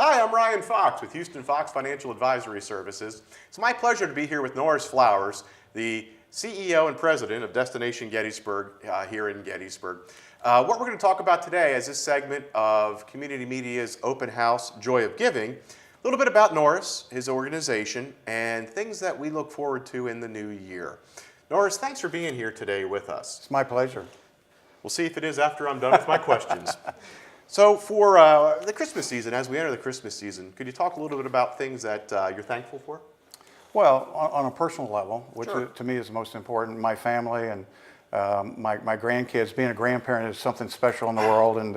Hi, I'm Ryan Fox with Huston-Fox Financial Advisory Services. It's my pleasure to be here with Norris Flowers, the CEO and President of Destination Gettysburg here in Gettysburg. What we're going to talk about today is this segment of Community Media's Open House Joy of Giving. A little bit about Norris, his organization, and things that we look forward to in the new year. Norris, thanks for being here today with us. It's my pleasure. We'll see if it is after I'm done with my questions. So for the Christmas season, as we enter the Christmas season, could you talk a little bit about things that you're thankful for? Well, on a personal level, which Sure. to me is the most important, my family and my grandkids. Being a grandparent is something special in the world, and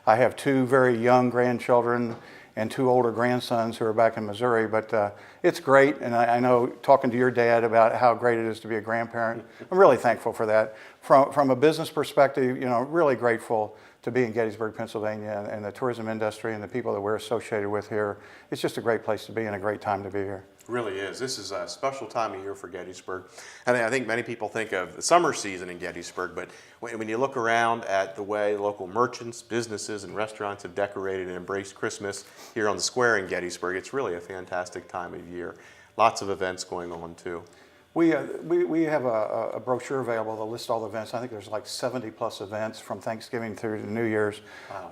I have two very young grandchildren and two older grandsons who are back in Missouri, but it's great, and I know talking to your dad about how great it is to be a grandparent, I'm really thankful for that. From a business perspective, really grateful to be in Gettysburg, Pennsylvania, and the tourism industry and the people that we're associated with here. It's just a great place to be and a great time to be here. It really is. This is a special time of year for Gettysburg. And I think many people think of the summer season in Gettysburg, but when you look around at the way local merchants, businesses, and restaurants have decorated and embraced Christmas here on the square in Gettysburg, it's really a fantastic time of year. Lots of events going on too. We have a brochure available that lists all the events. I think there's like 70 plus events from Thanksgiving through to New Year's.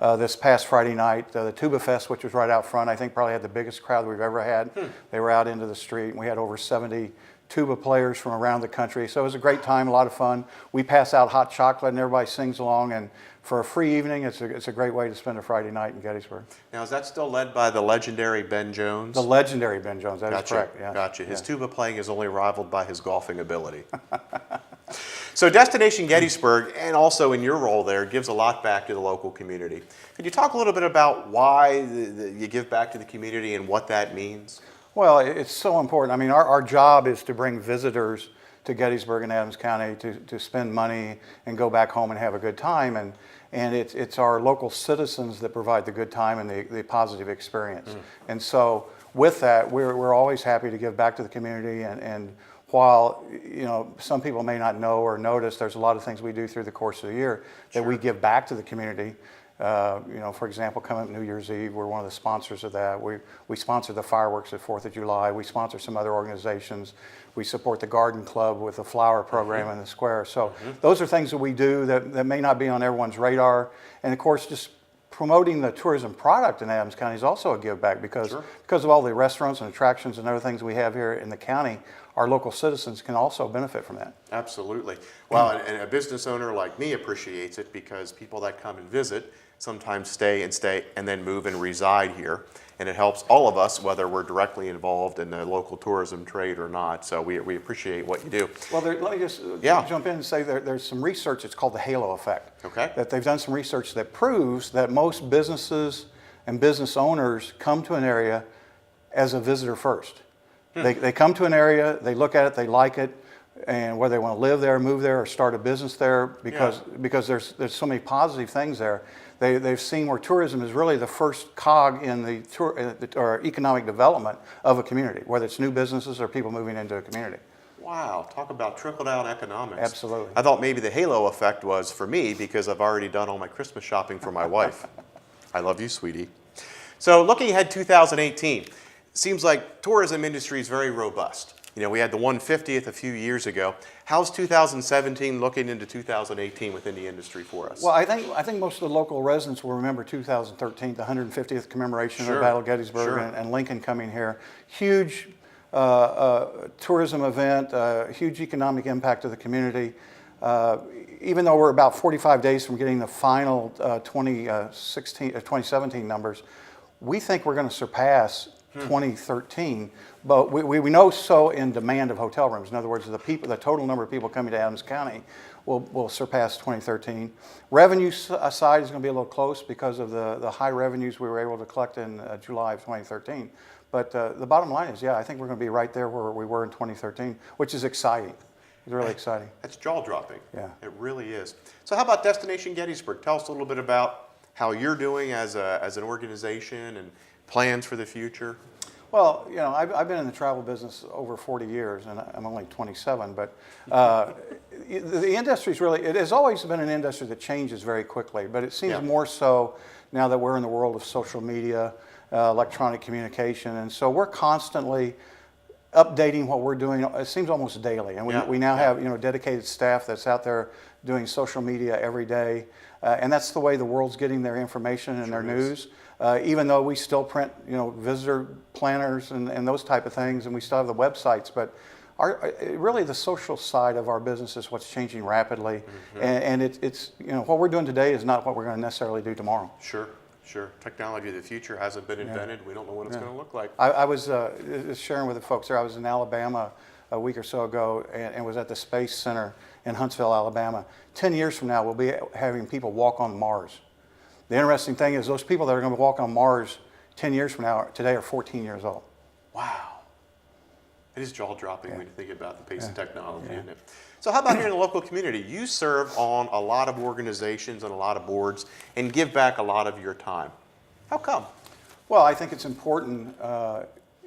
Wow. This past Friday night, the Tuba Fest, which was right out front, I think probably had the biggest crowd we've ever had. They were out into the street, and we had over 70 tuba players from around the country. So it was a great time, a lot of fun. We pass out hot chocolate, and everybody sings along. And for a free evening, it's a great way to spend a Friday night in Gettysburg. Now, is that still led by the legendary Ben Jones? The legendary Ben Jones, that is Gotcha. correct. Yeah. Gotcha. His Yeah. tuba playing is only rivaled by his golfing ability. So Destination Gettysburg, and also in your role there, gives a lot back to the local community. Could you talk a little bit about why you give back to the community and what that means? Well, it's so important. I mean, our job is to bring visitors to Gettysburg and Adams County to spend money and go back home and have a good time. And it's our local citizens that provide the good time and the positive experience. And so with that, we're always happy to give back to the community. And while some people may not know or notice, there's a lot of things we do through the course of the year that we give back to the community. For example, coming up New Year's Eve, we're one of the sponsors of that. We sponsor the fireworks at 4th of July. We sponsor some other organizations. We support the Garden Club with the flower program in the square. So those are things that we do that may not be on everyone's radar. And of course, just promoting the tourism product in Adams County is also a give back because of all the restaurants and attractions and other things we have here in the county. Our local citizens can also benefit from that. Absolutely. Well, and a business owner like me appreciates it because people that come and visit sometimes stay and then move and reside here. And it helps all of us, whether we're directly involved in the local tourism trade or not. So we appreciate what you do. Well, let me just jump in and say there's some research, it's called the halo effect. Okay. That they've done some research that proves that most businesses and business owners come to an area as a visitor first. They come to an area, they look at it, they like it, and whether they want to live there, move there, or start a business there, because there's so many positive things there. They've seen where tourism is really the first cog in or economic development of a community, whether it's new businesses or people moving into a community. Wow, talk about trickle-down economics. Absolutely. I thought maybe the halo effect was for me because I've already done all my Christmas shopping for my wife. I love you, sweetie. So looking ahead 2018, seems like tourism industry is very robust. We had the 150th a few years ago. How's 2017 looking into 2018 within the industry for us? Well, I think most of the local residents will remember 2013, the 150th commemoration of the Battle of Gettysburg and Lincoln coming here. Huge tourism event, huge economic impact to the community. Even though we're about 45 days from getting the final 2017 numbers, we think we're going to surpass 2013, but we know so in demand of hotel rooms. In other words, the total number of people coming to Adams County will surpass 2013. Revenue side is going to be a little close because of the high revenues we were able to collect in July of 2013. But the bottom line is, I think we're going to be right there where we were in 2013, which is exciting. It's really exciting. That's jaw-dropping. Yeah. It really is. So how about Destination Gettysburg? Tell us a little bit about how you're doing as an organization and plans for the future. Well, I've been in the travel business over 40 years, and I'm only 27, but the industry's really, it has always been an industry that changes very quickly, but it seems more so now that we're in the world of social media electronic communication. And so we're constantly updating what we're doing. It seems almost daily. And we now have dedicated staff that's out there doing social media every day. And that's the way the world's getting their information and their news. Even though we still print visitor planners and those type of things, and we still have the websites, but really the social side of our business is what's changing rapidly. And it's what we're doing today is not what we're going to necessarily do tomorrow. Sure. Technology of the future hasn't been invented. We don't know what it's going to look like. I was sharing with the folks there. I was in Alabama a week or so ago and was at the Space Center in Huntsville, Alabama. 10 years from now, we'll be having people walk on Mars. The interesting thing is those people that are going to walk on Mars 10 years from now today are 14 years old. Wow. It is jaw-dropping when you think about the pace of technology, isn't it? So how about here in the local community? You serve on a lot of organizations and a lot of boards and give back a lot of your time. How come? Well, I think it's important.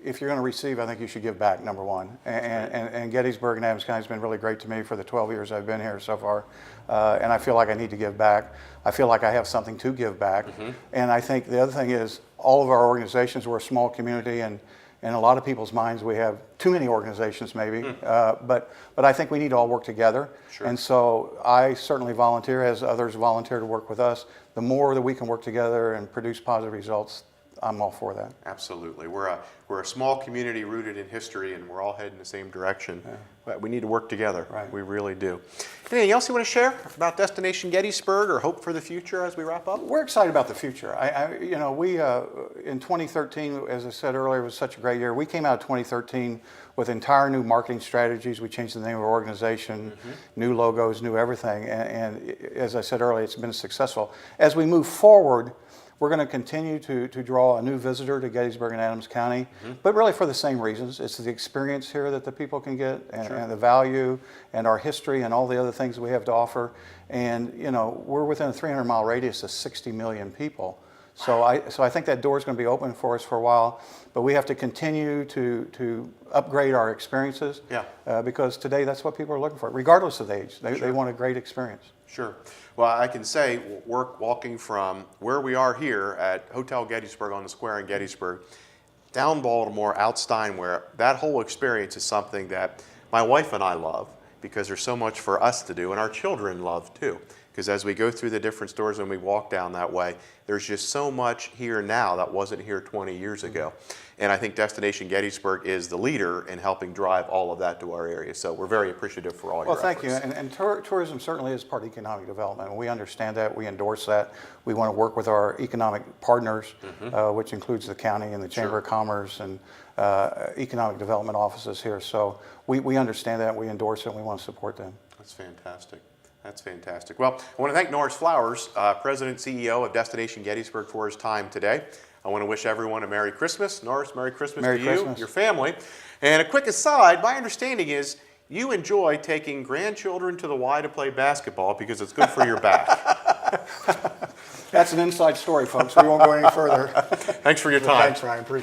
If you're going to receive, I think you should give back, number one. And Gettysburg and Adams County has been really great to me for the 12 years I've been here so far. And I feel like I need to give back. I feel like I have something to give back. And I think the other thing is all of our organizations, we're a small community, and in a lot of people's minds we have too many organizations maybe. But I think we need to all work together. And so I certainly volunteer, as others volunteer to work with us. The more that we can work together and produce positive results, I'm all for that. Absolutely. We're a small community rooted in history, and we're all heading the same direction. But we need to work together. Right. We really do. Anything else you want to share about Destination Gettysburg or hope for the future as we wrap up? We're excited about the future. We in 2013, as I said earlier, was such a great year. We came out of 2013 with entire new marketing strategies. We changed the name of our organization, new logos, new everything. And as I said earlier, it's been successful. As we move forward, we're going to continue to draw a new visitor to Gettysburg and Adams County, but really for the same reasons. It's the experience here that the people can get, and the value, and our history, and all the other things we have to offer. And we're within a 300-mile radius of 60 million people. So I think that door is going to be open for us for a while, but we have to continue to upgrade our experiences. Because today that's what people are looking for, regardless of age. They want a great experience. Sure. Well, I can say, walking from where we are here at Hotel Gettysburg on the square in Gettysburg, down Baltimore, out Steinware, that whole experience is something that my wife and I love because there's so much for us to do, and our children love too. Because as we go through the different stores and we walk down that way, there's just so much here now that wasn't here 20 years ago. And I think Destination Gettysburg is the leader in helping drive all of that to our area. So we're very appreciative for all your efforts. Well, thank you. And tourism certainly is part of economic development. We understand that. We endorse that. We want to work with our economic partners, which includes the county and the Chamber of Commerce and economic development offices here. So we understand that. We endorse it, and we want to support them. That's fantastic. That's fantastic. Well, I want to thank Norris Flowers, President and CEO of Destination Gettysburg, for his time today. I want to wish everyone a Merry Christmas. Norris, Merry Christmas to you, your family. And a quick aside, my understanding is you enjoy taking grandchildren to the Y to play basketball because it's good for your back. That's an inside story, folks. We won't go any further. Thanks for your time. Thanks, Ryan. Appreciate it.